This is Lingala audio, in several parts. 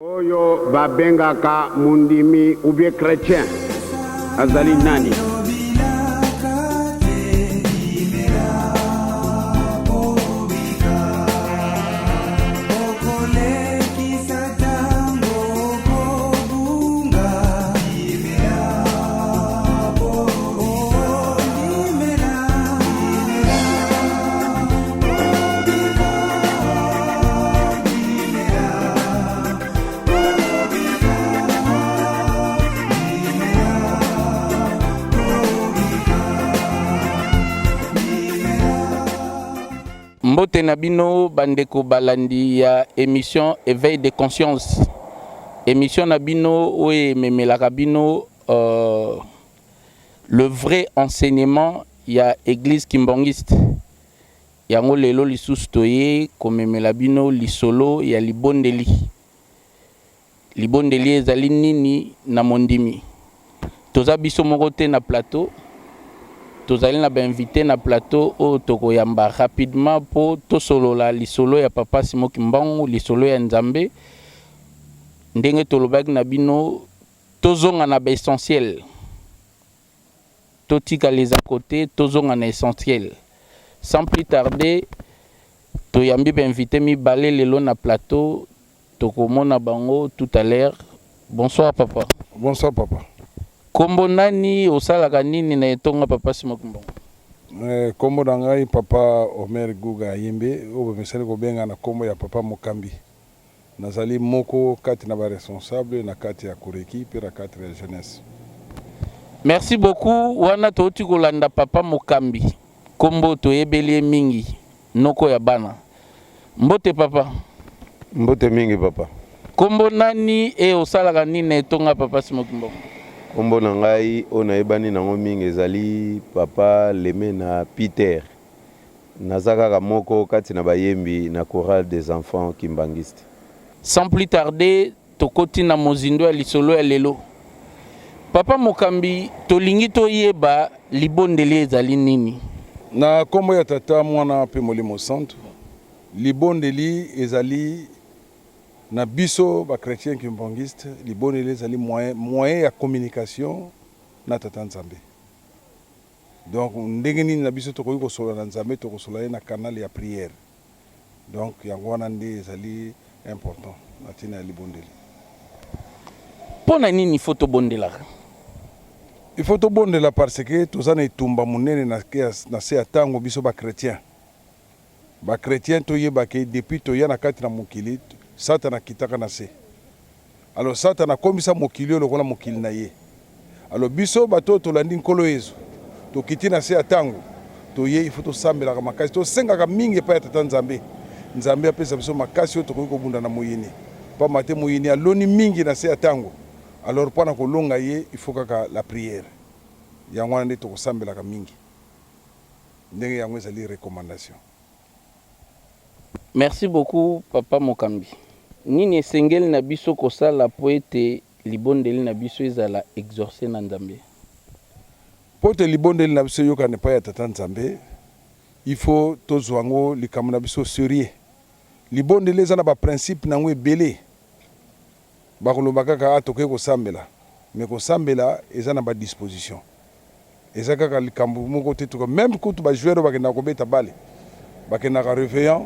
Oyo babengaka mundimi ou bien chrétien azali nani? Mbote Nabino bandeko balandi ya émission éveil de conscience. Émission Nabino oui memelaka bino le vrai enseignement ya église kimbangiste. Yango lelo lisusu toye komemela bino lisolo ya libondeli. Libondeli ezali nini na mondimi. Toza biso moko te na plateau. Tozali na invité na plateau o toko yamba rapidement po to solo la lisolo ya papa Simon Kimbangu lisolo ya Nzambe ndenge tolobaki na bino tozonga na ba essentiel totika les à côté tozonga na essentiel sans plus tarder to yambi invité mi balé lelo na plateau toko mona bango tout à l'heure. Bonsoir papa. Bonsoir papa. Kombo nani osalaka nini na etonga papa Simon Kimbangu? Kombo na ngai papa Omer Guga Yimbe obo mesali ko benga na kombo ya papa Mokambi. Nazali moko kati na ba responsable na kati ya kureki pe na kati ya jeunesse. Merci beaucoup wana toti kolanda papa Mokambi. Kombo toyebeli mingi noko ya bana. Mbote papa. Mbote mingi papa. Kombo nani osalaka nini na etonga papa Simon Kimbangu? Kombo na ngai ona ebani nango mingi ezali papa Leme na Peter. Nazaka moko kati na bayembi na chorale des enfants kimbangistes. Sans plus tarder, tokoti na mozindo ya lisolo ya lelo. Papa Mokambi, tolingi toyeba libondeli ezali nini? Na kombo ya tata mwana pe molimo santo. Libondeli ezali na biso ba chrétien kimbangiste libondeli ezali moyen ya communication na tata Nzambe. Donc ndenge nini na biso tokoki kosola na Nzambe tokosola na canal ya prière. Donc yango wana nde ezali important na tina ya libondeli. Pona nini faut tobondelaka? Il faut tobondela parce que tozana etumba munene na se atango biso ba chrétien. Ba chrétien toyeba ke depuis toya na kati na mokili Satana kitaka na se. Alors Satana komisa mokili lokola mokili na ye. Alors biso bato tolandi nkolo Yesu. To kiti na se atango. To ye il faut to sambela ka makasi to senga ka mingi pa tata Nzambe. Nzambe apesa biso makasi to koki kobunda na moyini. Pa mate moyini aloni mingi na se atango. Alors pona ko longa ye il faut kaka la prière. Yango wana to ko sambela ka mingi. Ndenge yango ezali recommandation. Merci beaucoup papa Mokambi. Nini esengeli na biso kosala po ete libondeli na biso ezala exaucé na Nzambe? Po ete libondeli na biso yoka ne pa ya tata Nzambe, il faut tozwango likambo na biso sérieux. Libondeli eza na ba principe nango ebele. Bakoloba kaka atoke kosambela, mais kosambela eza na ba disposition. Eza kaka likambo moko te to même kutu ba joueur bakenda kobeta bale. Bakenda ka réveillant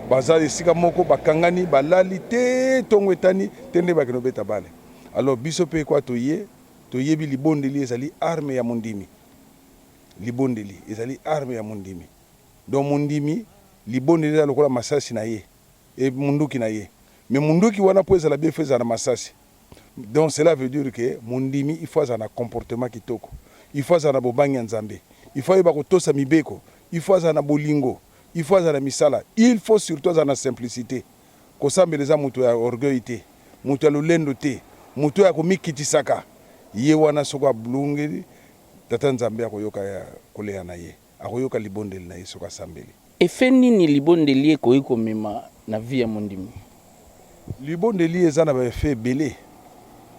bazali sika moko bakangani balali te tongo etani tende bakeno beta bale. Alors biso pe kwa toyebi libondeli ezali arme ya mondimi. Libondeli ezali arme ya mondimi. Donc mondimi libondeli ezali lokola masasi na ye et munduki na ye. Mais munduki wana po ezala bien fait na masasi. Donc cela veut dire que mondimi il faut avoir un comportement kitoko. Il faut avoir bobangi Nzambe. Il faut yeba kotosa mibeko. Il faut avoir bolingo. Il faut avoir la misala. Il faut surtout avoir la simplicité. Kosambeleza mutu ya orgueil te, mutu ya lolendo te, mutu ya komikitisaka. Ye wana soko blungeli tata Nzambe akoyoka ya kolea na ye. Akoyoka libondeli na ye soko sambeli. Efe nini libondeli ekoki komema na vie ya mondimi? Libondeli eza na ba effet belé.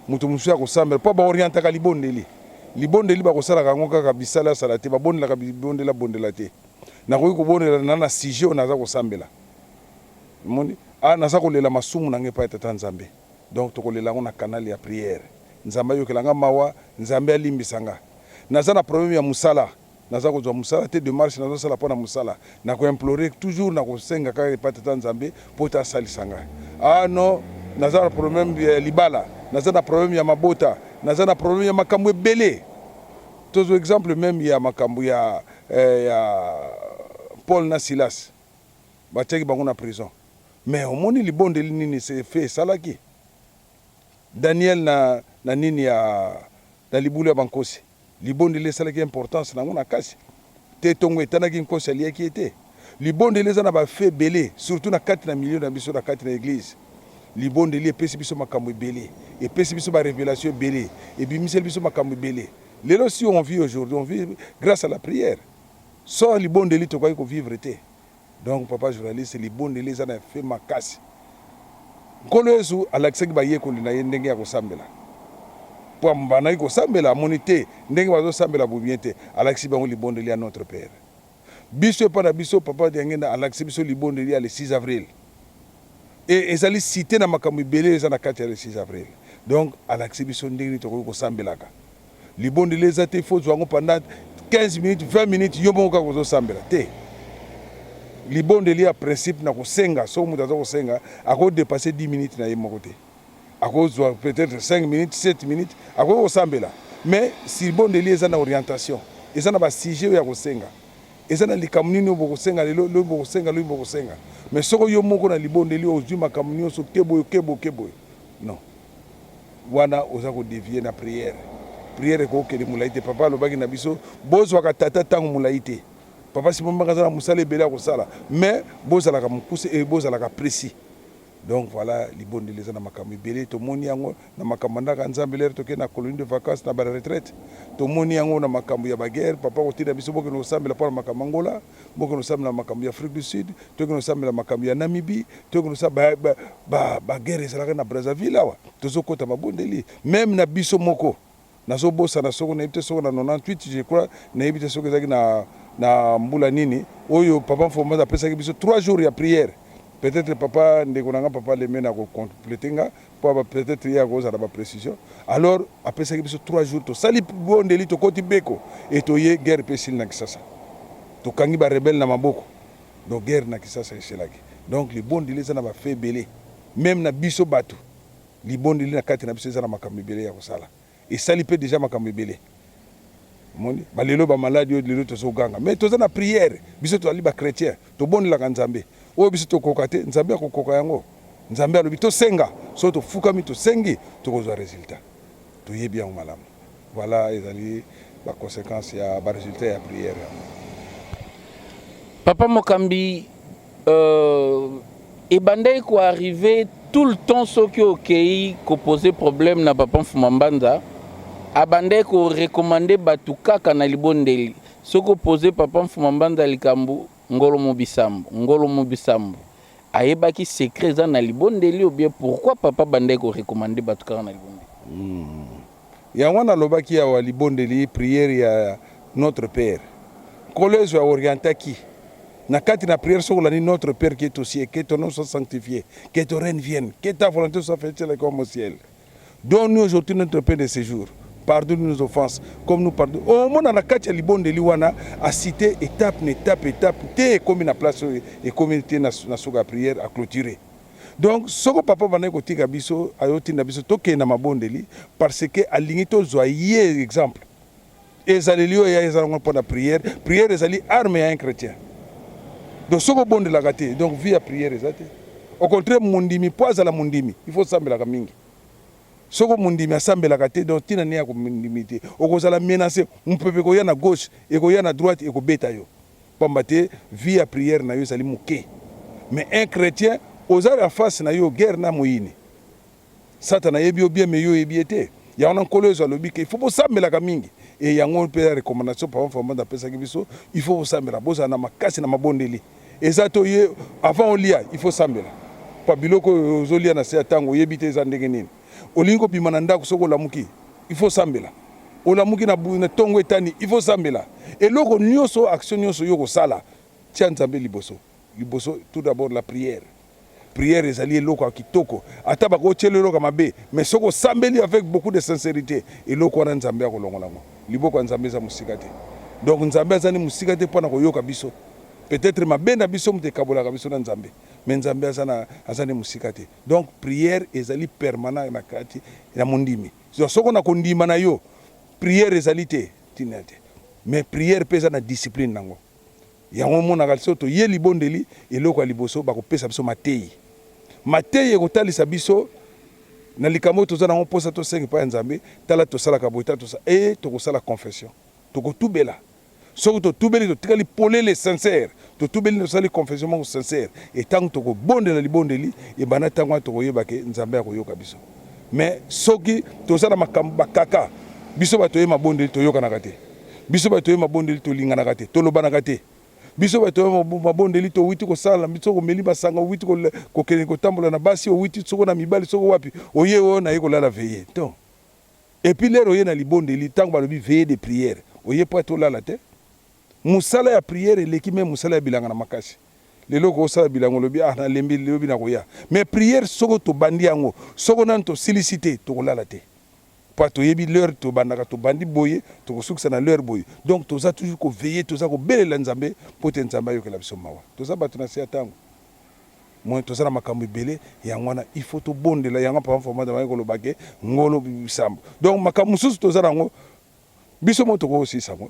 Mutu musu ya kosambela po ba orientaka libondeli. Libondeli ba kosala kango kaka bisala sala te, ba bondela ka bondela bondela te. Na koyi kobonela na sujet naza kosambela. Moni naza kolela masumu nange pa tata Nzambe. donc tokolela ngo na canal ya prière nzambe ayokelanga mawa nzambe alimbisanga naza na problème ya musala naza kozwa musala te démarche nazosala mpo na musala nakoimplore toujours nakosenga kaka epai tata nzambe mpo te asalisanga non naza na problème ya libala naza na problème ya mabota naza na problème ya makambo ebele tozwa exemple même ya makambo ya Paul na Silas batiaki bango na prison mais omoni libondeli nini fe esalaki Daniel na nini na libulu ya bankosi libondeli esalaki importance nango na kasi te tongo etanaki nkosi aliaki ete libondeli eza na bafe ebele surtout na kati na milieu na biso na kati na église libondeli epesi biso makambo ebele epesi biso barévélation ebele ebimiseli biso makambo ebele lelo si on vit aujourd'hui on vit grâce à la prière sans libondeli tokoki kovivre te donc papa journaliste libondeli eza na fe makasi nkolo yesu alakisaki bayekoli na ye ndenge ya kosambela po banaki kosambela amoni te ndenge bazosambela bobien te alakisi bango libondeli ya notre père biso epa na biso papa diangenda alakisi biso libondeli ya le 6 avril et ezali cité na makambo ebele eza na kati ya le 6 avril donc alakisi biso ndenge nini tokoki kosambelaka libondeli eza te fo zwango pendant 15 minutes 20 minutes yo moko kaka kozosambela te libondeli ya principe na kosenga so moto aza kosenga akodepase 10 minutes na ye moko te akozwa peut-être 5 minutes 7 minutes akoki kosambela mais si libondeli eza na orientation eza na basujet oyo ya kosenga eza na likambo nini oyo bokosenga lelo oyo bokosenga loyo bokosenga mais soko yo moko na libondeli ozwi makambo nyonso keboyo non wana oza kodevie na prière prière ekokende molai te papa alobaki na biso bozwaka tata ntango molai te papa simon mbanga aza na mosala ebele ya kosala mais bozalaka mokuse e bozalaka précis donc voilà libondeli eza na makambo ebele tomoni yango na makambo ndaka nzambe lere tokende na colonie de vacances na baretraite tomoni yango na makambo ya baguerre papa kotinda biso bokende kosambela mpo na makambo angola bokende kosambela makambo ya afrique du sud tokende kosambela makambo ya namibie tokende kosala baguerre ezalaka na brazzaville awa tozokota mabondeli même na biso moko nazobosana soko nayebi te soko na 98 je crois nayebi te soko ezalaki na mbula nini oyo papa mfombaza apesaki biso 3 jours ya prière peut-être papa ndeko nanga papa leme na kocompléter nga po peut-être ye akozala baprécision alors apesaki biso 3 jours tosali bondeli tokoti beko e toye guerre mpe esili na kisasa tokangi barebele na maboko donc guerre na kisasa esilaki donc libondeli eza na bafe ebele même na biso bato libondeli na kati na biso eza na makambo ebele ya kosala esali mpe déjà makambo ebele moni balelo bamaladi oyo lelo tozoganga mais toza na prière biso tozali bachrétien tobondelaka nzambe oyo biso tokoka te nzambe akokoka yango nzambe alobi tosenga so tofukami tosengi tokozwa résultat toyebi yango malamu voilà ezali baconséquence ya barésultat ya prière papa mokambi ebandaki koarrive tout le temps soki okei koposer problème na papa mfuma mbanza abandaki korekomande bato kaka na libondeli soki opose papa mfuma mbanza likambo ngolo mobisambo ayebaki secret eza na libondeli ou bien pourquoi papa bandaki korekomande bato kaka na libondeli yango nalobaki awa libondeli prière ya notre père nkolo ezwa orientaki na kati na prière soko lani notre père qui est au ciel que ton nom soit sanctifié que ton règne vienne que ta volonté soit faite comme au ciel donne-nous aujourd'hui notre pain de séjour pardonne nos offenses comme nous pardonnons au monde na kati ya libondeli wana a cité étape te comme na place et communauté na soka prière à clôturer donc soko papa bana ko tika biso ayotinda biso toke na mabondeli parce que alingi to zoyer exemple ezaleli oyo ezalanga pour la prière ezali arme ya un chrétien donc soko bondelaka te donc vie ya prière ezate au contraire mundimi poza la mundimi il faut sambela mingi soko mundimi asambelaka te donc tina ne ya komundimi te okozala menacer mpepe koya na gauche ekoya na droite ekobeta yo pamba te vie ya prière na yo ezali moke mais un chrétien ozali en face na yo guerre na moyini satana yebi yo bien mais yo yebi te ya ona nkolo ezo alobi ke il faut bosambelaka mingi et yango mpe ya recommandation papa mfamba apesaki biso il faut bosambela bozala na makasi na mabondeli eza to ye avant olia il faut sambela pa biloko ozolia na se ya ntango oyebi te eza ndenge nini olingi kobima na ndako soko olamuki il faut sambela olamuki na ntongo etani il faut sambela eloko nyonso action nyonso yo kosala tia nzambe liboso tout d'abord la prière prière ezali eloko ya kitoko ata bakotiela eloko mabe mais soko sambeli avec beaucoup de sincérité eloko wana nzambe akolongola ngo liboko ya nzambe eza mosika te donc nzambe azani mosika te mpona koyoka biso peut-être mabe na biso moto ekabolaka biso na nzambe mais nzambe azani mosika te donc prière ezali permanent na kati ya mondimi soko na kondima na yo prière ezali te tina te mais prière mpe eza na discipline nango yango monaka so toye libondeli eloko ya liboso bakopesa biso mateyi ekotalisa biso na likambo toza nango mposa tosengi mpa ya nzambe tala tosalaka boye tala tosala tokosala confession tokotubela soki totubeli totikali polele sincère totubeli tosali confession moko sincère etango tokobondela libondeli ebanda ntango wana tokoyeba ke nzambe akoyoka biso mais soki tozala makambo bakaka biso bato ye mabondeli toyokanaka te biso bato ye mabondeli tolinganaka te tolobanaka te biso bato mabondeli to witi kosala biso komeli basanga witi kokende kotambola na basi witi soko na mibali soko wapi oye o na ye kolala veiller donc et puis lero ye na libondeli tango balobi veiller de prière oye po tolala te musala ya prière eleki me musala ya bilanga na makasi lelo ko sala bilango lobi na lembi lobi na koya mais prière soko to bandi yango soko nan to silicité to kolala te pas to yebi l'heure to bandaka to bandi boye to kosukisa na l'heure boye donc toza toujours ko veiller toza ko belela nzambe pote nzambe yokela biso mawa toza bato na sia tango moi toza na makambo ebele yango wana il faut to bondela yango pa format de ko lobake ngolo bisambo donc makambo mususu toza nango biso mo to ko aussi sango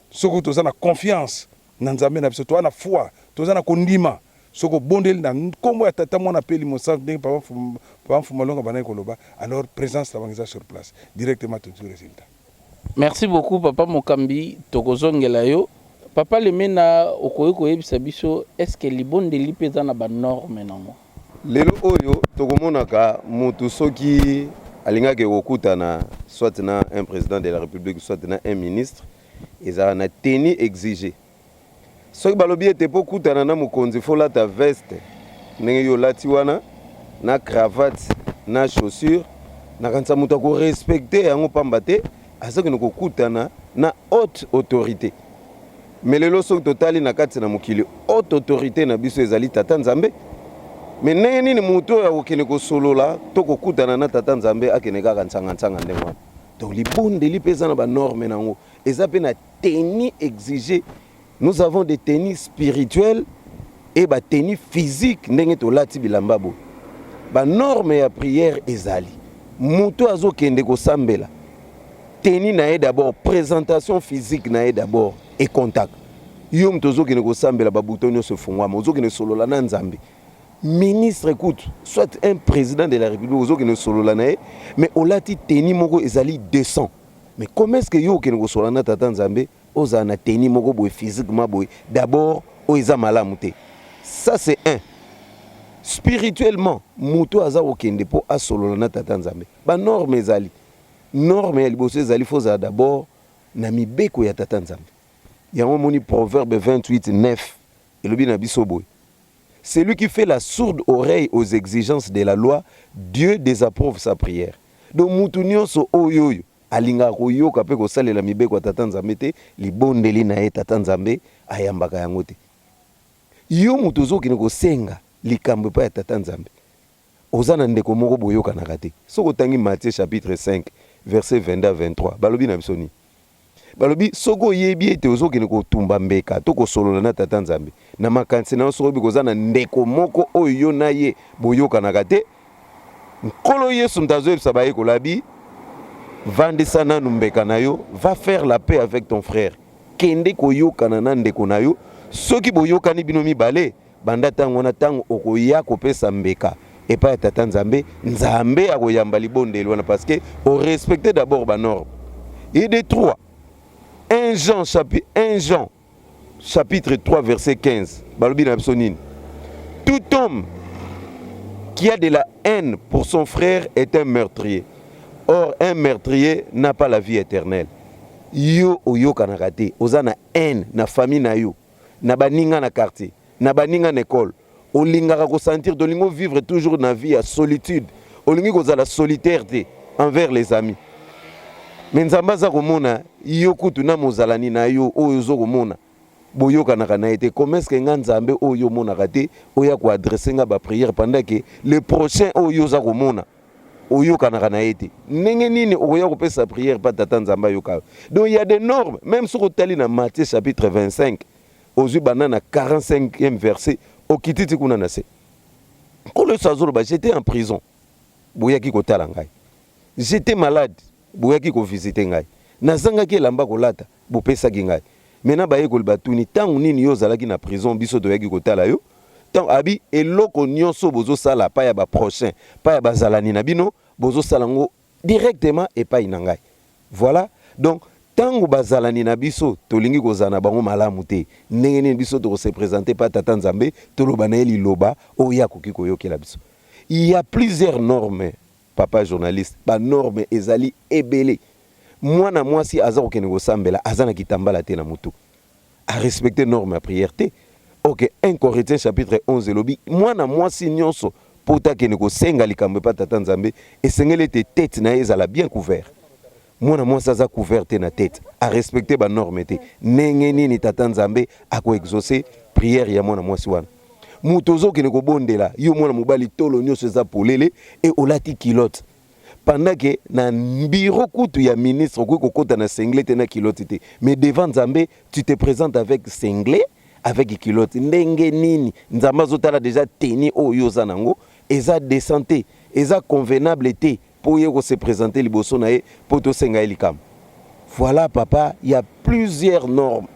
soko toza na confiance na nzambe na biso to na foi toza na kondima soko bondeli na kombo ya tata mwana peli mosantu ndenge papa mfumalonga banayi koloba alors présence la bangiza sur place directement tout résultat. Merci beaucoup papa Mokambi tokozongela yo papa Lemena okoyi koyebisa biso est-ce que libondeli peza na ba norme nango lelo oyo tokomonaka mutu soki alingaki kokutana soit na un président de la république soit na un ministre ezala na tenue exigée soki balobi ete po kutana na mokonzi fo lata veste ndenge yo lati wana na cravate na chaussure nakanisa moto akorespecte yango pamba te azokende kokutana na haute autorité mais lelo soki totali na kati na mokili haute autorité na biso ezali tata nzambe mais ndenge nini moto oyo akokende kosolola to kokutana na tata nzambe akende kaka ntsanga ndenge wana donc libondeli mpe eza na banorme nango eza mpe na tenue exigée. Nous avons des tenues spirituelles et des tenues physiques. Ndenge tolati bilamba bo. Ba norme ya prière ezali. Muto azo kende ko sambela. Tenue na d'abord, présentation physique na d'abord et contact. Yo mtozo kende ko sambela ba boutonyo se fungwa, mozo kende solola na nzambe. Ministre écoute, soit un président de la République ozo kende solola na mais olati tenue moko ezali décent. Mais comment est-ce que yo kende ko solola na tata nzambe oza na teni moko boy physiquement boy d'abord oza malamu te ça c'est un spirituellement muto aza okende po asolola na tata nzambe ba norme ezali norme ya liboso ezali foza d'abord na mibeko ya tata nzambe yango moni proverbe 28:9 elobi na biso boy celui qui fait la sourde oreille aux exigences de la loi Dieu désapprouve sa prière donc mutu nyonso oyoyo alinga koyoka pe kosalela mibeko ya tata nzambe te libondeli na ye tata nzambe ayambaka yango te yo mutu ozokende kosenga likambo pa ya tata nzambe oza na ndeko moko boyokanaka te soki otangi Matthieu chapitre 5 verset 22-23 balobi na biso nini balobi soki oyebi ete ozokende kotumba mbeka to kosolola na tata nzambe na makanisi na yo soki oyebi koza na ndeko moko oyo yo na ye boyokanaka te nkolo Yesu mtazoyebisa bayekola abi vandisa nanu mbeka na yo va faire la paix avec ton frère kende koyokana na ndeko na yo soki boyokani bino mibale banda tango na tango okoya kopesa mbeka epa ya tata nzambe nzambe akoyamba libondeli wana parce que on respecte d'abord ba norme et de 3 1 Jean chapitre 3 verset 15 balobi na biso nini tout homme qui a de la haine pour son frère est un meurtrier. Or, un meurtrier n'a pas la vie éternelle. Yo oyo kanakate, oza na haine na famille na yo, na baninga na quartier, na baninga na école. Olingaka ko sentir dolingo vivre toujours na vie à solitude. Olingi ko la solitaire envers les amis. Mais nzamba za komona yo kutu na mozalani na yo oyo zo komona. boyoka na été comment est-ce que nga nzambe oyo monaka te oya ko adresser nga ba prière pendant que le prochain oyo za ko mona oyoka na été ndenge nini oya ko pesa prière pa tata nzambe yoka. Donc il y a des normes, même sur otali na Matthieu chapitre 25 aux banana 45e verset okititi kuna na se kolo sazolo ba j'étais en prison boyaki ko tala ngai, j'étais malade boyaki ko visiter ngai, nazanga ki lamba ko lata bo pesa ki ngai. Maintenant ba yekol batuni tangu nini yo zalaki na prison biso to yaki ko tala yo tant abi eloko nyonso bozo sala pa ya ba prochain pa ya bazalani na bino bozo salango directement et pas inangai. Voilà, donc tangu bazalani na biso tolingi kozana bango malamu te ndenge nini biso to se présenter pa tata nzambe to loba na eli loba o ya koki koyokela biso. Il y a plusieurs normes, papa journaliste, ba normes ezali ebele. Mwana mwasi aza kokene kosambela aza na kitambala te na mutu a respecter norme ya prière te. OK, 1 Corinthiens chapitre 11 elobi mwana mwasi nyonso pota kene kosenga likambo pa tata nzambe esengeli te tête na ezala bien couvert. Mwana mwasi aza couvert te na tête a respecter ba norme te ndenge nini tata nzambe ako exaucer prière ya mwana mwasi wana. Mutu ozokene kobondela yo mwana mobali tolo nyonso eza polele e olati kilote pendant que na bureau kutu ya ministre ko kota na singlet na kilote te, mais devant Nzambe tu te présentes avec singlet avec kilote ndenge nini nzamba zotala déjà teni oyo zanango eza décenté eza convenable te pour yeko se présenter liboso na e poto senga elikam. Voilà papa, il y a plusieurs normes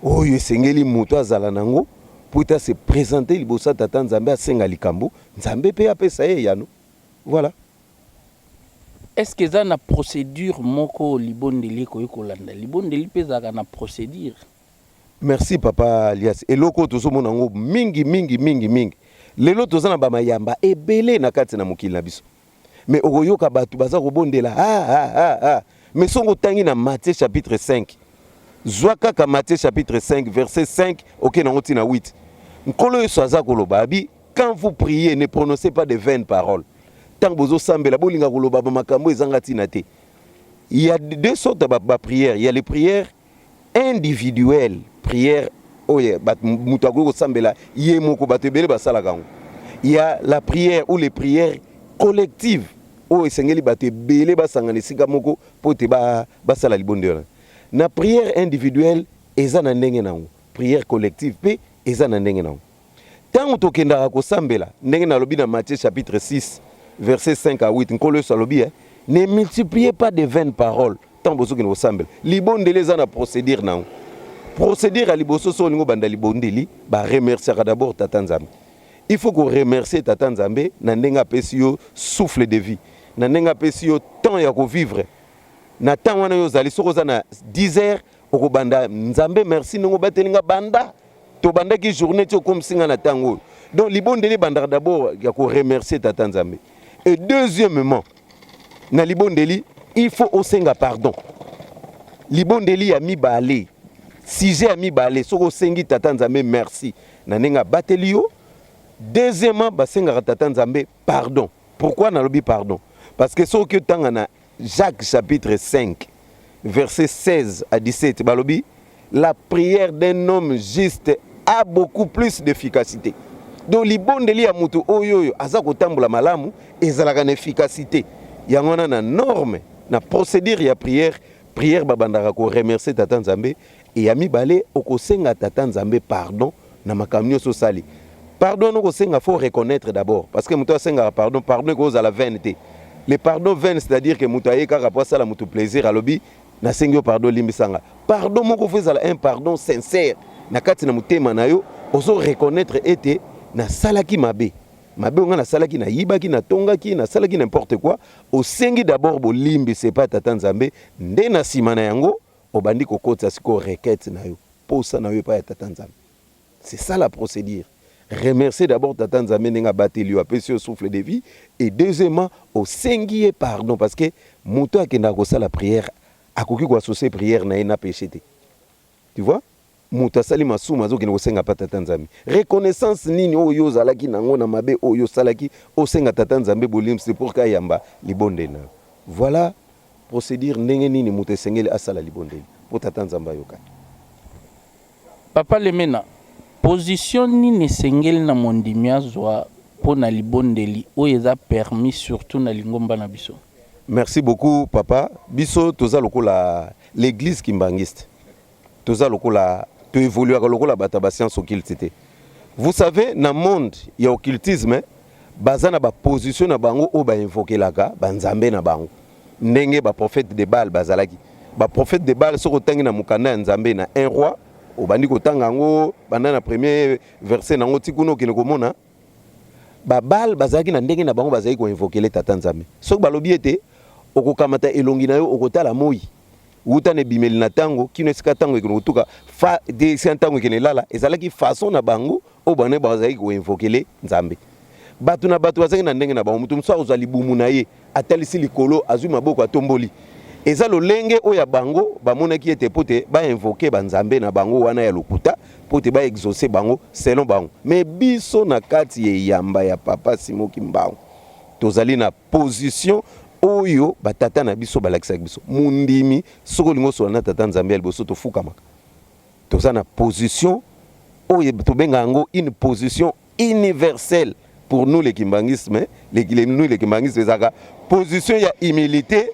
oyo sengeli muto azala nango pour se présenter liboso tata Nzambe asenga likambo Nzambe pe apesa ye yano. Voilà. Est-ce que ça na procédure moko libondeli ko yokolanda libondeli pezaka na procédure? Merci papa Alias. Eloko tozomona ngo mingi lelo tozana ba mayamba ebele na kati na mokili na biso, mais okoyoka batu baza kobondela mais songo tangi na Matthieu chapitre 5 zwaka ka Matthieu chapitre 5 verset 5 OK na ngoti na 8 nkolo yeso aza koloba abi quand vous priez ne prononcez pas de vaines paroles. Tant bozo sambela bolinga koloba ba makambo ezanga tina te. Il y a deux sortes de prières. Il y a les prières individuelles, prières oye bat mutako ko sambela ye moko batebele basala kango. Il y a la prière ou les prières collectives o esengeli batebele basangana sika moko pote basala libondela. Na prière individuelle eza na ndenge nango, prière collective pe eza na ndenge nango. Tant tokenda ko sambela ndenge na lobi na Matthieu chapitre 6 verset 5 à 8, ne multipliez pas de vaines paroles. Tant que vous semblez. Libondeli za na procédure nan. Procédure à liboso so lingo banda libondeli ba remercier d'abord tata Nzambe. Il faut qu'on remercie tata Nzambe na ndenga pesio souffle de vie. Na ndenga pesio temps ya ko vivre. Na temps wana yo zali soko za na 10 heures oko banda Nzambe merci ngo batelinga banda. To banda ki journée to comme singa na tango. Donc libondeli banda d'abord ya ko remercier tata Nzambe. Et deuxièmement, na libondeli, il faut osenga pardon. Libondeli a mi balé. Si j'ai mi balé, so osengi tata Nzambe merci. Na nenga batelio. Deuxièmement, basenga tata Nzambe pardon. Pourquoi na lobi pardon? Parce que so que tangana Jacques chapitre 5 verset 16 à 17 balobi, la prière d'un homme juste a beaucoup plus d'efficacité. Donc libondeli ya mutu oyo aza kotambola malamu ezalaka na efficacité yango na norme na procédure ya prière babandaka ko remercier tata Nzambe et ya mibale okosenga tata Nzambe pardon na makamnyo so sali. Pardon no kosenga faut reconnaître d'abord parce que mutu asenga pardon cause à la vanité. Le pardon vain c'est-à-dire que mutu ayeka rapport ça la mutu plaisir alobi na sengyo pardon limbisanga. Pardon moko fezala un pardon sincère na kati na mutema na yo ozo reconnaître ete na salaki mabe on a salaki na yibaki na tongaki na salaki n'importe quoi au sengi d'abord bolimbi c'est pas tata Nzambe nde na simana yango obandi kokota siko requête na yo posa na yo pa tata Nzambe. C'est ça la procédure. Remercier d'abord tata Nzambe ndenga bateli yo apesi souffle de vie et deuxièmement au sengi et pardon parce que muto akenda ko sala prière akoki ko associer prière na ina péché te. Tu vois? Mutasali masuma zo kino senga pa tata Nzambe. Reconnaissance nini oyo zalaki nango na mabe oyo salaki o senga tata Nzambe bolim c'est pour ka yamba libondena. Voilà procédure ndenge nini mutesengeli asala libondeli pour tata Nzambe yoka. Papa Lemena, position nini esengeli na mondimi azwa mpo na libondeli oyo eza permis surtout na lingomba na biso? Merci beaucoup papa. Biso toza lokola l'église kimbangiste. Toza lokola to évoluer lokola bata ba science occulte. Vous savez na monde ya occultisme bazana ba position na bango o ba invokelaka ba nzambe na bango. Ndenge ba prophète de Baal bazalaki. Ba prophète de Baal soko tangi na mukanda nzambe na un roi o bandi ko tanga ngo banda na premier verset nango tikuno kene komona ba Baal bazalaki na ndenge na bango bazali ko invokele tata nzambe. Soko balobi ete okokamata elongi na yo okotala moi uta ne bimeli na tango kino esika tango ekino tuka fa de tango ekene lala ezalaki façon na bango o bane bazali ko invokele nzambe. Batu na batu bazali na ndenge na bango mutu mso ozali bumu na ye atalisi likolo azwi maboko atomboli eza lolenge oya bango bamonaki ete pote ba invoke ba nzambe na bango wana ya lokuta pote ba exaucer bango selon bango. Mais biso na kati ye yamba ya papa Simoki Mbangu tozali na position oyo batata na biso balakisa biso mundimi soko lingo so na tata nzambe liboso to fukamaka toza na position oyo to benga ngo une position universelle pour nous les kimbangisme les kimbangisme zaka position ya humilité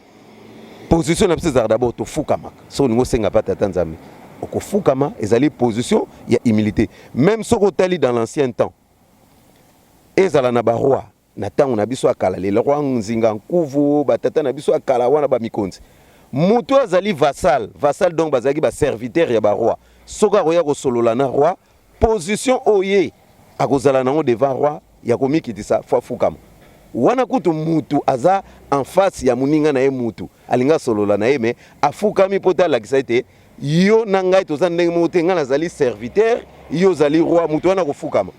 position na biso d'abord to fukamaka soko lingo senga pa tata nzambe okofukama ezali position ya humilité. Même soko tali dans l'ancien temps ezala na ba roi na tango na biso akala le roi nzinga nkuvu batata na biso akala wana ba mikonzi mutu azali vassal donc bazaki ba serviteur ya ba roi soka roya ko solola na roi position oye akozala nango devant roi ya komikitisa fa fukama wana kutu mutu aza en face ya muninga na ye mutu alinga solola na ye me afukami pota la kisaite yo na ngai toza ndenge mote ngana zali serviteur yo zali roi mutu wana ko fukama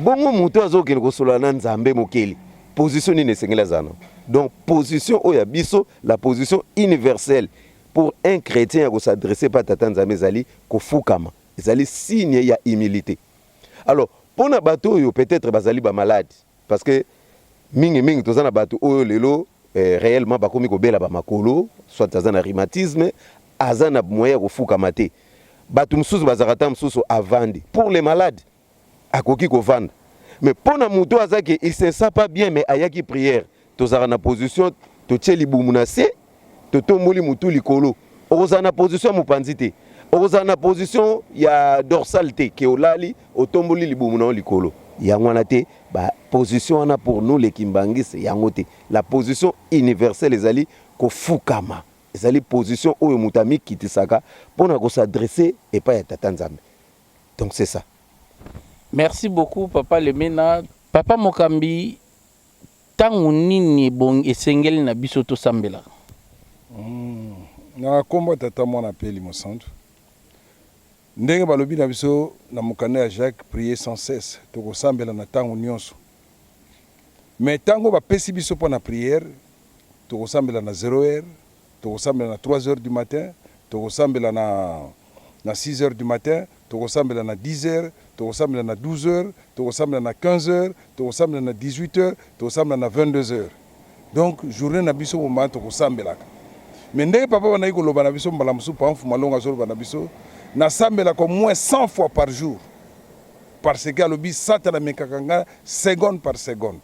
bongo mutu azokende kosolola na nzambe mokeli position nini esengeli zana. Donc position oya biso la position universelle pour un chrétien à s'adresser pas tata nzambe zali kofukama ezali signe ya humilité. Alors pour na bato yo peut-être bazali ba malade parce que mingi tozana bato oyo lelo réellement bakomi ko bela ba makolo soit tazana rhumatisme azana moyen kofukama te bato msusu bazakata msusu avandi pour les malades akoki ko vanda. Mais pour na muto azaki il se sent pas bien mais ayaki prière tozara na position to tcheli bumunase to tomboli mutu likolo oza na position mupanzite oza na position ya dorsalité ke olali otomboli libumuna likolo yangwana te ba position wana pour nous les kimbangis yangote la position universelle ezali ko fukama ezali position oyo mutami kitisaka pona ko s'adresser et pas ya tata nzambe. Donc c'est ça. Merci beaucoup Papa Lemena. Papa Mokambi tangu nini bon esengeli na biso to sambela? Na komba tata mwana peli mosantu ndenge balobi na biso na mokanda ya Jacques prier sans cesse to ko sambela na tangu nyonso. Mais tango ba pesi biso pour na prière to ko sambela na 0h to ko sambela na 3h du matin to ko sambela na 6h du matin to ko sambela na 10h to ko sambela na 12h to ko sambela na 15h to ko sambela na 18h to ko sambela na 22h. Donc journée na biso moment to ko sambela. Mais ndenge papa wana iko loba na biso mbala musu pa mfu malonga zo loba na biso na sambela ko moins 100 fois par jour parce que alobi sata la mekakanga seconde par seconde.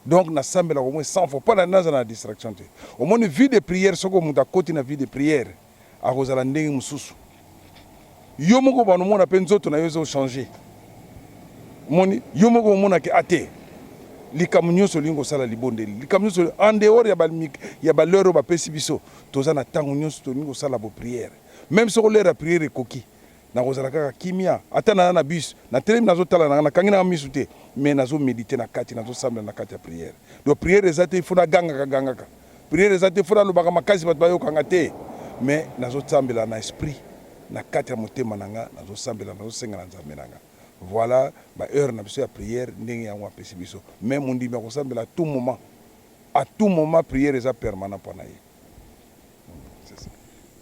Donc na sambela au moins 100 fois pas na distraction te. Au moins vie de prière soko muta koti na vie de prière a kozala ndenge mususu. Yo moko bano mona pe nzoto na yo zo changer. Moni yo moko mona ke ate likamu nyonso lingo sala libondeli likamu nyonso en dehors ya ba lero ba pesi biso toza na tango nyonso to lingo sala bo prière. Même si on leur a prié coquille, na kozala kaka kimia ata na bus na telemi nazo tala na kangi na misute mais nazo méditer na kati nazo sambla na kati ya prière. Donc prière ezate funa ganga prière ezate funa lobaka makasi bat bayo kanga te mais nazo sambela na esprit na kati ya motema nanga nazo sambela nazo senga na nzambe nanga. Voilà ba heure na biso ya prière ndenge yango apesi biso même mundi ba ko sambela à tout moment prière eza permanent pour naye.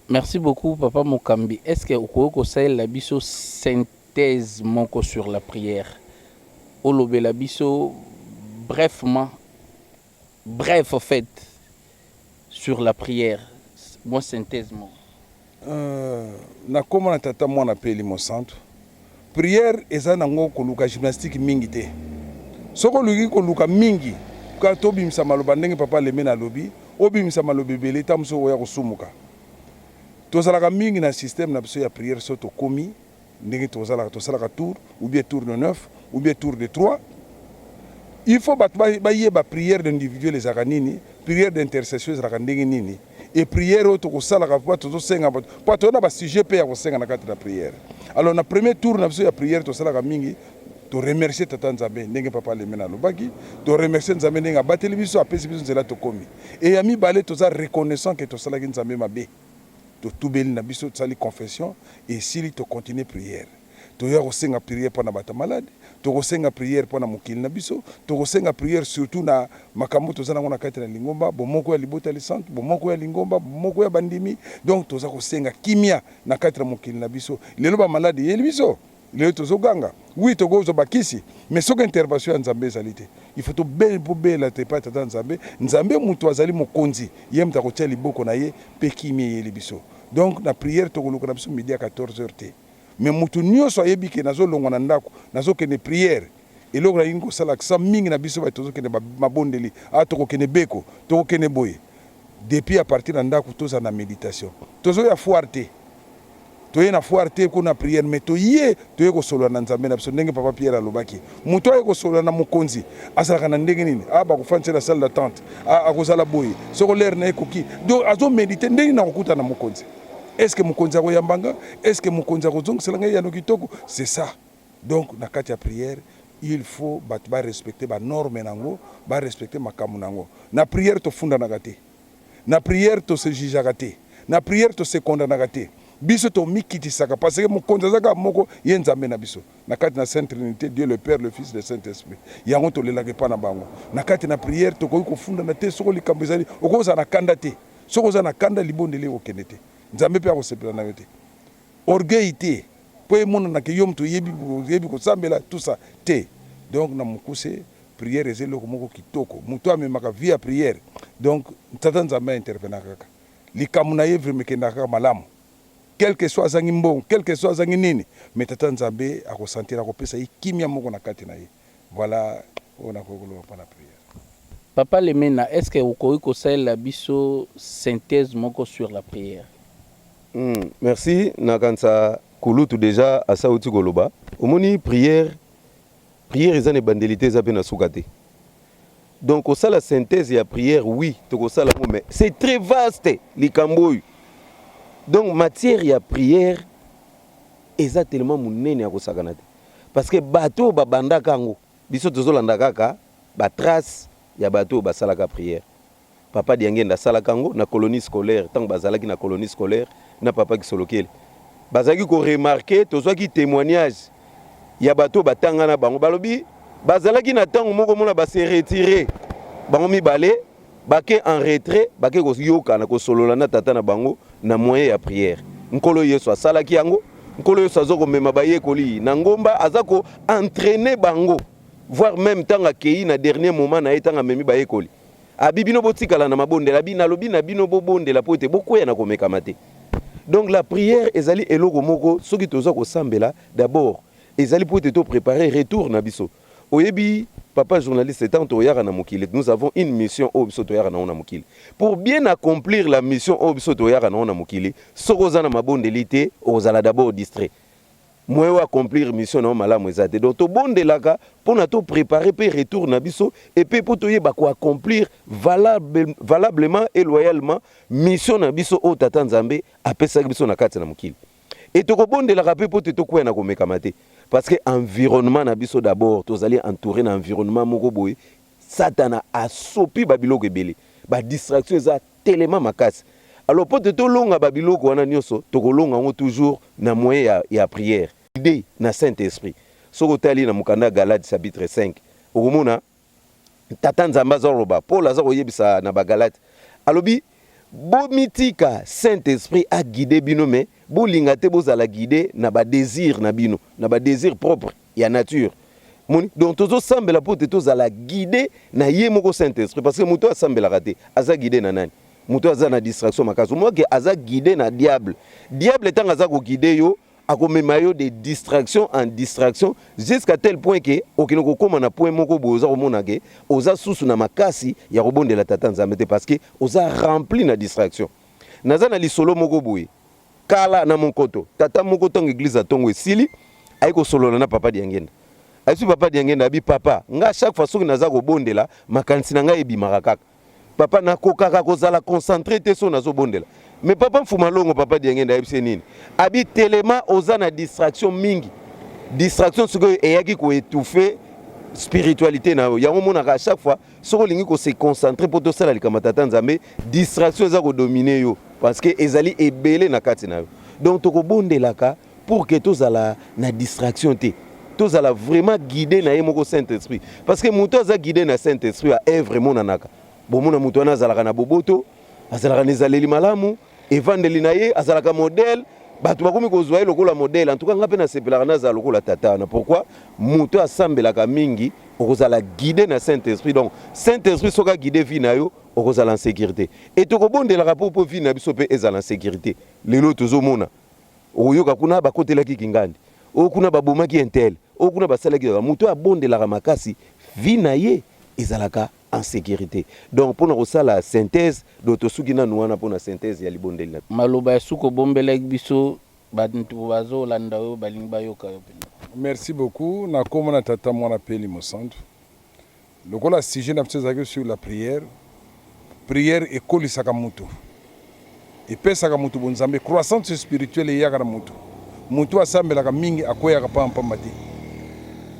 Merci beaucoup Papa Mokambi. Est-ce que vous avez la biso synthèse moko sur la prière? Olobe la biso brefement, bref en fait, sur la prière. Moi synthèse moko. Na koma na tata mwana peli mo centre. prière eza nango koluka gymnastique mingi te soko luki koluka mingi ka tobimisa maloba ndenge papa leme na lobi obimisa maloba ebele ta moso oya kosumuka tozalaka mingi na système na biso ya prière so tokomi ndenge tosalaka tour ou bien tour de 9 ou bien tour de 3 il faut bayeba prière d'individuel ezalaka nini prière d'intercession ezalaka ndenge nini et prière oyo tokosalaka po tozosenga po toyona basujet mpe ya kosenga na kati na prière. Alors na premier tour na biso ya prière tosalaka mingi to remercier tata nzambe ndenge papa leme na lobaki to remercier nzambe ndenge abateli biso apesi biso nzela tokomi et ya mibale toza reconnaissant ke tosalaki nzambe mabe totubeli na biso tosali confession et sili tocontinue prière toya kosenga prière mpona bato malade tokosenga prière mpona mokili na biso tokosenga prière surtout na makambo toza nango na kati na lingomba bomoko ya libota ya lisantu bomoko ya lingomba bomoko ya bandimi donc toza kosenga kimia na kati na mokili na biso lelo bamalade yeli biso lelo tozoganga wi tokozwa bakisi mais soki intervention ya nzambe ezali te il faut tobela te pa tata nzambe nzambe moto azali mokonzi ye moto akotia liboko na ye mpe kimia eyeli biso donc na prière tokoluka na biso midi à 14h te mais mutu nyonso ayebi ke nazolongwa na ndako nazokende prière eloko na yingo sala sa mingi na biso ba tozokende mabondeli tokokende beko tokokende boye depuis à partir na ndako toza na méditation tozoya foire te toye na foire te ko na prière mais toye kosolola na nzambe na biso ndenge papa Pierre alobaki mutu aye kosolola na mokonzi asalaka na ndenge nini bakofanisela salle d'attente akozala boye soko lere na ekoki donc azomédite ndenge na kokuta na mokonzi. Est-ce que mokonzi akoyambanga? Est-ce que mokonzi akozongisela ngai yano kitoko? C'est ça. Donc na kati ya prière, il faut ba respecter ba norme nango, ba respecter makambo nango. Na prière to funda na gate. Na prière to se jijaka te. Na prière to se condamnaka te. Biso to mikitisaka parce que mokonzi azaka moko ye nzambe na biso. Na kati na Sainte Trinité, Dieu le Père, le Fils, le Saint-Esprit. Yango to lelaka pa na bango. Na kati na prière to ko funda na te soko likambo ezali okoza na kanda te. Soko za na kanda libondeli okende te. Nzambe pe akosepela na yo te orgueil te po emona na ke yo mtu yebi kosambela tout ça te donc na mokuse prière ezeloko moko kitoko mutu amemaka via prière donc tata nzambe intervenir kaka likambo na ye vraiment kendaka malamu quel que soit azangi mbongo quel que soit azangi nini mais tata nzambe akosentir akopesa ye kimia moko na kati na ye voilà on a kokoloba pa na prière. Papa Lemena, est-ce que vous pouvez conseiller la biso synthèse moko sur la prière? Merci. Nakansa Kulutu déjà à Saouti Goloba. Omoni prière ils ont des bandelités na soukate. Donc au la synthèse et la prière oui, to ça la mais c'est très vaste likamboy. Donc matière ya prière eza tellement munene ya kosakanate. Parce que bateau babanda kango biso tozolanda kaka ba trace ya bateau basalaka prière. Papa diangenda salakango na colonie scolaire tant bazalaki na colonie scolaire na papa qui solokele bazaki ko remarquer tozwa ki témoignage ya bato batanga na bango balobi bazalaki na tango moko mona ba se retirer bango mibale bake en retrait bake ko yoka na ko solola na tata na bango na moyen ya prière nkolo yesu asalaki yango nkolo yesu azoko mema baye koli na ngomba azako entraîner bango voire même tanga kei na dernier moment na etanga memi baye koli abibino botikala na mabondela bina lobi na bino bobondela po ete bokoya na komeka mate. Donc la prière ezali eloko moko soki toza ko sambela d'abord ezali pour te préparer retour na biso oyebi papa journaliste tant toyara na mokili nous avons une mission au biso toyara na mokili pour bien accomplir la mission au biso toyara na mokili soko za na mabondelité ozala d'abord distrait moi accomplir mission na malamu ezate donc to bondelaka pour na to préparer pe retour na biso et pe pour to yeba ko accomplir valablement et loyalement mission na biso o tata nzambe apesa biso na kati na mokili et to ko bondelaka pe pour to ko na ko mekamate parce que environnement na biso d'abord tozali entouré na environnement moko boye satana asopi babiloko ebele ba distraction eza tellement makasi. Alors pour te longa babiloko wana nyonso tokolonga ngo toujours na moyen ya prière idée na Saint-Esprit soko tali na mukanda Galates chapitre 5 okomona tata nzamba zoroba Paul azako yebisa na ba Galates alobi bomitika Saint-Esprit a guider bino mais bolinga te bozala guider na ba désir na bino na ba désir propre ya nature moni donc tozo sambela pour te tozala guider na ye moko Saint-Esprit parce que muto asambela raté aza guider na nani muto aza na distraction makaso moi que aza guidé na diable tanga aza ko guider yo akomema yo de distraction en distraction jusqu'à tel point que okinoko koma na point moko boza komona ke oza susu na makasi ya kobondela tata nzambe te parce que oza rempli na distraction. Naza na lisolo moko boye kala na monkoto tata moko tongo église atongo esili ayiko solola na papa diangenda. Aisu papa diangenda abi papa nga chaque fois soki naza kobondela makanisi na nga ebimaka kaka. Papa na kokaka kozala concentré te so nazo bondela. Mais papa mfuma longo papa diangenda yebise nini abi telema oza na distraction mingi. Distraction siko eyaki ko étouffer spiritualité na yo. Yango monaka à chaque fois soko lingi ko se concentrer pour to sala likama tata nzambe distraction za ko dominer yo parce que ezali ebele na kati na yo. Donc to ko bondelaka pour que tozala na distraction te. Tozala vraiment guidé na yemoko Saint-Esprit parce que muto aza guidé na Saint-Esprit a œuvre monanaka. Bon mona muto na zalaka na boboto, azalaka nezaleli malamu, evandeli na ye azalaka modèle, bato bakomi kozwa ye lokola modèle. En tout cas ngape na sepelaka na za lokola tata na pourquoi muto asambelaka mingi okozala guidé na Saint-Esprit. Donc Saint-Esprit soka guidé vie na yo okozala en sécurité. Et to kobondelaka po vie na biso pe ezala en sécurité. Lelo tozomona oyoka kuna bakotelaki kingandi. Okuna babomaki intel. Okuna basalaki muto abondelaka makasi vie na ye ezalaka en sécurité. Donc pour nous la synthèse d'autosugina nouana pour la synthèse ya libondeli. Maloba suko bombelek biso bantu bazo landa yo balingba yo kayo. Merci beaucoup. Na komona tata mwana peli mosantu. Lokola sujet na ptsezaki sur la prière. Prière ekolisaka mutu. Epesaka mutu bonzambe croissance spirituelle yaka na mutu. Mutu asambelaka mingi akoyaka pamba te.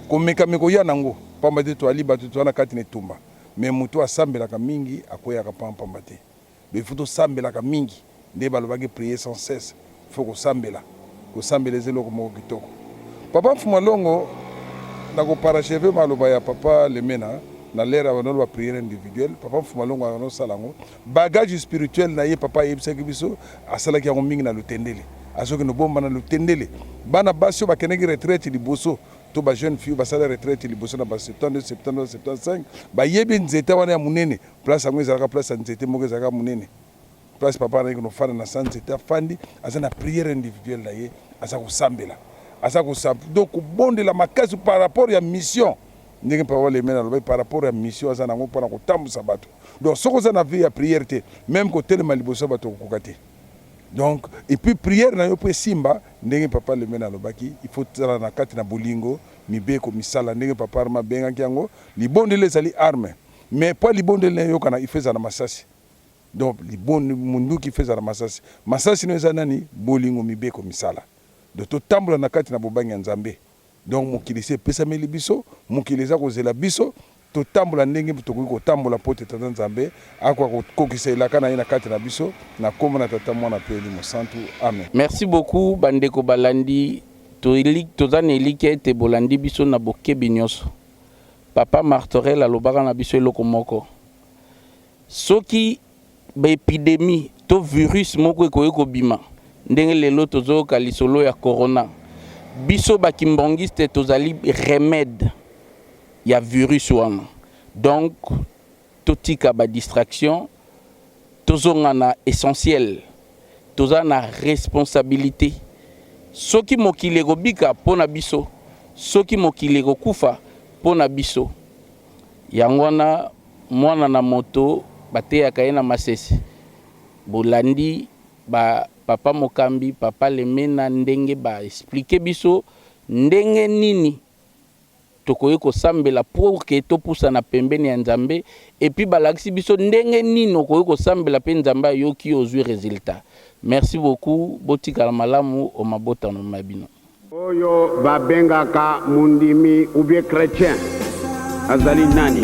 Komeka meko ya nango pamba te to ali batu to na kati ne tumba. Mais mutu asambelaka mingi akoyaka pamba te. Il faut sambelaka mingi nde balobaki prier sans cesse. Faut ko sambela. Ko sambeleze loko moko kitoko. Papa mfuma longo na ko parachever maloba ya papa Lemena na l'ère avant la prière individuelle. Papa mfuma longo na salango. Bagage spirituel na ye papa yebisaki biso asalaki yango mingi na lutendele. Asoki no bomba na lutendele. Bana basio bakeneki retraite liboso. To ba jeune fille ba sala retraite liboso na ba 72 70 75 ba yebi nzete wana ya munene place yango ezalaka place nzete moko ezalaka munene place papa na ko fana na sanzete afandi azana prière individuelle na ye asa kusambela donc bondela makasi par rapport ya mission ndenge papa Lemena loba par rapport ya mission azana ngo pona kotambusa bato donc soko za na vie ya prière te même ko telema liboso bato kokate. Donc, et puis prière na yo pe simba ndenge papa Lemena lobaki il faut tsala na kati na bolingo mibeko misala ndenge papa arma benga kiango libondele zali arme mais pas libondele yo kana ifeza na masasi. Donc libonde mundu ki feza na masasi no ezana ni bolingo mibeko misala de to tambola na kati na bobangi nzambe. Donc mokilise pesa meli biso mokilisa ko zela biso to tambola ndenge tokoki ko tambola pote tata nzambe akwa kokisa elaka na ye na kati na biso na kombo na tata mwana peli mosantu amen. Merci beaucoup bandeko balandi tozana eliki ete bolandi biso na bokebi nyonso. Papa Martorel alobaka na biso eloko moko soki baépidémie to virus moko ekoki kobima ndenge lelo tozoyoka lisolo ya corona biso bakimbongiste tozali remède ya virus wana. Donc totika ba distraction tozonga na essentiel toza na responsabilité soki mokili kobika pona biso soki mokili kokufa pona biso yango wana mwana na moto bateyaka ye na masese bolandi ba papa Mokambi papa Lemena ndenge ba expliquer biso ndenge nini tokoye kosambela pour que topusa na pembeni ya nzambe et puis balakisi biso ndenge nini okoye kosambela pe nzambe yoki ozwi résultat. Merci beaucoup botika malamu o mabota no mabino oyo babengaka mundimi ou bien chrétien azali nani